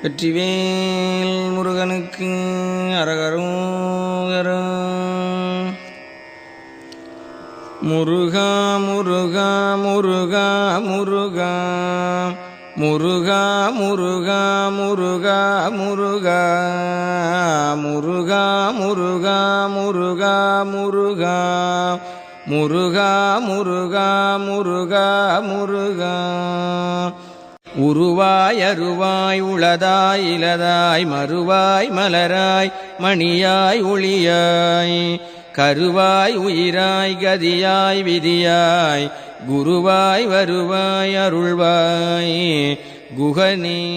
வெற்றிவேல் முருகனுக்கு அரகரோகரா. முருகா முருகா முருகா முருகா முருகா முருகா முருகா முருகா முருகா முருகா முருகா முருகா முருகா முருகா முருகா முருகா. உருவாய் அருவாய் உளதாய் இலதாய் மறுவாய் மலராய் மணியாய் ஒளியாய் கருவாய் உயிராய் கதியாய் விதியாய் குருவாய் வருவாய் அருள்வாய் குகனே.